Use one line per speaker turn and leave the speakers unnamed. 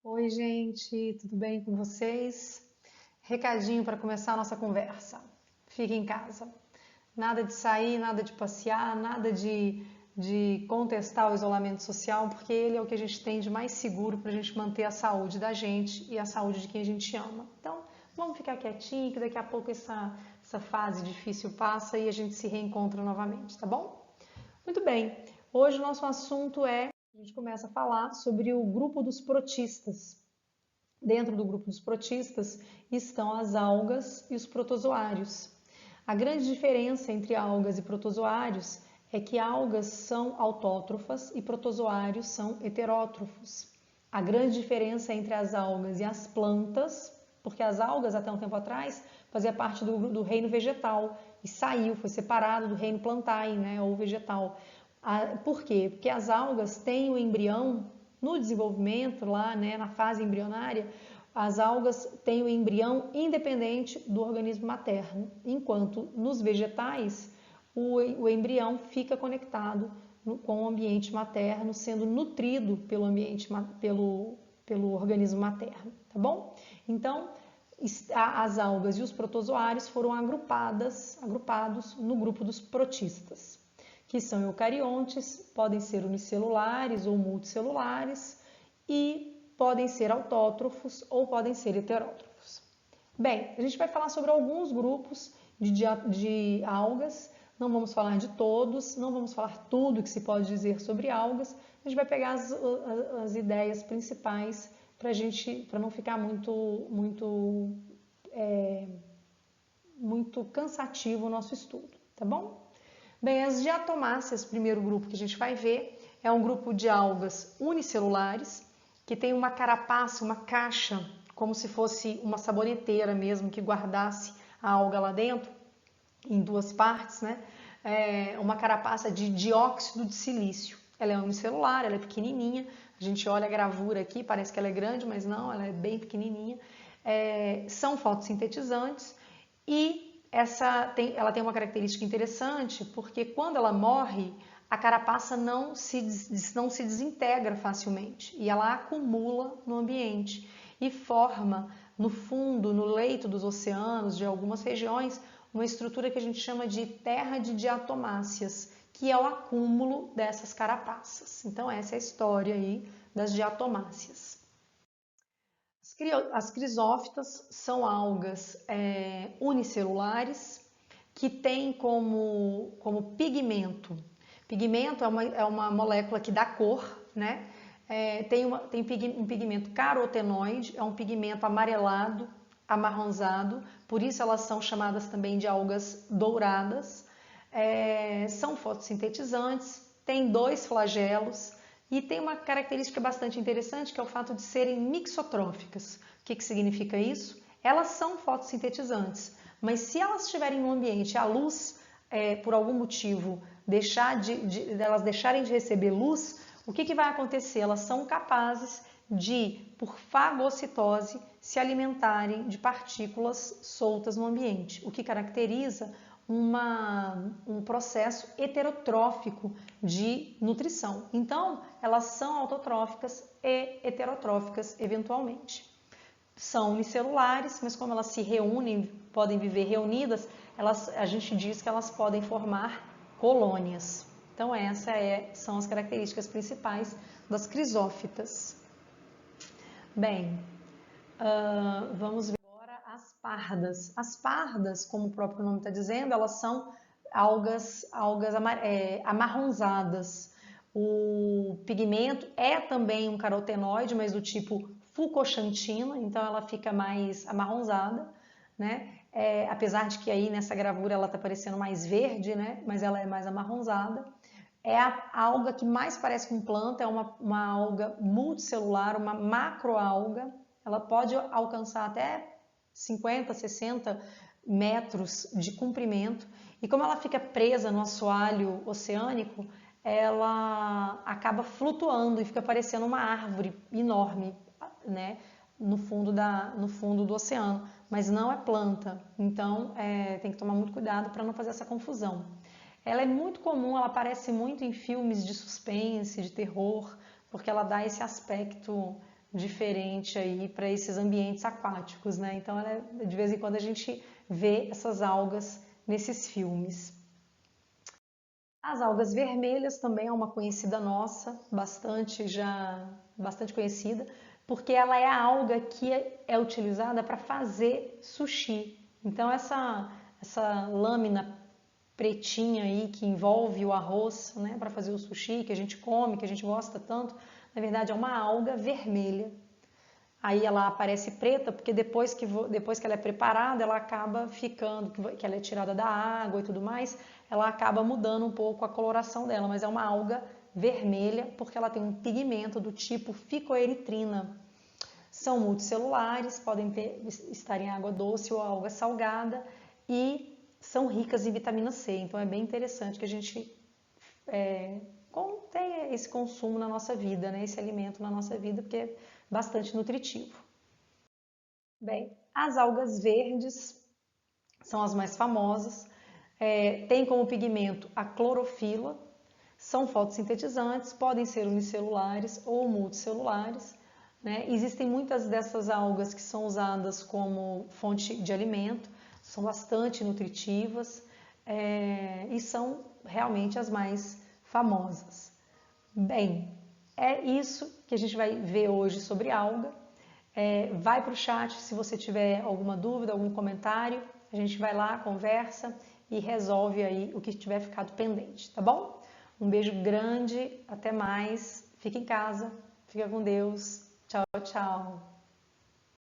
Oi, gente, tudo bem com vocês? Recadinho para começar a nossa conversa. Fique em casa. Nada de sair, nada de passear, nada de contestar o isolamento social, porque ele é o que a gente tem de mais seguro para a gente manter a saúde da gente e a saúde de quem a gente ama. Então, vamos ficar quietinho, que daqui a pouco essa fase difícil passa e a gente se reencontra novamente, tá bom? Muito bem, hoje o nosso assunto a gente começa a falar sobre o grupo dos protistas. Dentro do grupo dos protistas estão as algas e os protozoários. A grande diferença entre algas e protozoários é que algas são autótrofas e protozoários são heterótrofos. A grande diferença entre as algas e as plantas, porque as algas até um tempo atrás fazia parte do reino vegetal e saiu, foi separado do reino plantae, né, ou vegetal. Por quê? Porque as algas têm o embrião no desenvolvimento, lá, né, na fase embrionária, as algas têm o embrião independente do organismo materno, enquanto nos vegetais o embrião fica conectado com o ambiente materno, sendo nutrido pelo organismo materno, tá bom? Então, as algas e os protozoários foram agrupados no grupo dos protistas, que são eucariontes, podem ser unicelulares ou multicelulares e podem ser autótrofos ou podem ser heterótrofos. Bem, a gente vai falar sobre alguns grupos de algas, não vamos falar de todos, não vamos falar tudo que se pode dizer sobre algas, a gente vai pegar as ideias principais para não ficar muito cansativo o nosso estudo, tá bom? Bem, as diatomáceas, primeiro grupo que a gente vai ver, é um grupo de algas unicelulares, que tem uma carapaça, uma caixa, como se fosse uma saboneteira mesmo, que guardasse a alga lá dentro, em duas partes, né? Uma carapaça de dióxido de silício. Ela é unicelular, ela é pequenininha, a gente olha a gravura aqui, parece que ela é grande, mas não, ela é bem pequenininha. São fotossintetizantes e ela tem uma característica interessante, porque quando ela morre, a carapaça não se desintegra facilmente e ela acumula no ambiente e forma no fundo, no leito dos oceanos, de algumas regiões, uma estrutura que a gente chama de terra de diatomáceas, que é o acúmulo dessas carapaças. Então essa é a história aí das diatomáceas. As crisófitas são algas unicelulares que têm como pigmento. Pigmento é uma molécula que dá cor, né? Tem um pigmento carotenoide, é um pigmento amarelado, amarronzado, por isso elas são chamadas também de algas douradas. São fotossintetizantes, têm dois flagelos, e tem uma característica bastante interessante, que é o fato de serem mixotróficas. O que significa isso? Elas são fotossintetizantes, mas se elas estiverem no ambiente, a luz, por algum motivo, elas deixarem de receber luz, o que vai acontecer? Elas são capazes de, por fagocitose, se alimentarem de partículas soltas no ambiente, o que caracteriza um processo heterotrófico de nutrição. Então, elas são autotróficas e heterotróficas eventualmente. São unicelulares, mas como elas se reúnem, podem viver reunidas, a gente diz que elas podem formar colônias. Então, são as características principais das crisófitas. Bem, vamos ver agora as pardas. As pardas, como o próprio nome está dizendo, elas são algas amarronzadas. O pigmento é também um carotenoide, mas do tipo fucoxantina, então ela fica mais amarronzada, né? Apesar de que aí nessa gravura ela está parecendo mais verde, né? Mas ela é mais amarronzada. É a alga que mais parece com planta, é uma alga multicelular, uma macroalga. Ela pode alcançar até 50, 60 metros de comprimento. E como ela fica presa no assoalho oceânico, ela acaba flutuando e fica parecendo uma árvore enorme, né, no fundo do oceano. Mas não é planta, então tem que tomar muito cuidado para não fazer essa confusão. Ela é muito comum, ela aparece muito em filmes de suspense, de terror, porque ela dá esse aspecto diferente aí para esses ambientes aquáticos, né? Então, de vez em quando a gente vê essas algas nesses filmes. As algas vermelhas também é uma conhecida nossa, bastante conhecida, porque ela é a alga que é utilizada para fazer sushi. Então essa lâmina pretinha aí que envolve o arroz, né, para fazer o sushi que a gente come, que a gente gosta tanto, na verdade é uma alga vermelha. Aí ela aparece preta porque depois que ela é preparada, ela acaba ficando, que ela é tirada da água e tudo mais, ela acaba mudando um pouco a coloração dela, mas é uma alga vermelha porque ela tem um pigmento do tipo ficoeritrina. São multicelulares, podem estar em água doce ou alga salgada e são ricas em vitamina C. Então é bem interessante que a gente tenha esse consumo na nossa vida, né? Esse alimento na nossa vida, porque é bastante nutritivo. Bem, as algas verdes são as mais famosas, tem como pigmento a clorofila, são fotossintetizantes, podem ser unicelulares ou multicelulares, né? Existem muitas dessas algas que são usadas como fonte de alimento, são bastante nutritivas e são realmente as mais famosas. Bem, é isso que a gente vai ver hoje sobre alga. Vai para o chat se você tiver alguma dúvida, algum comentário. A gente vai lá, conversa e resolve aí o que tiver ficado pendente, tá bom? Um beijo grande, até mais. Fica em casa, fica com Deus. Tchau, tchau.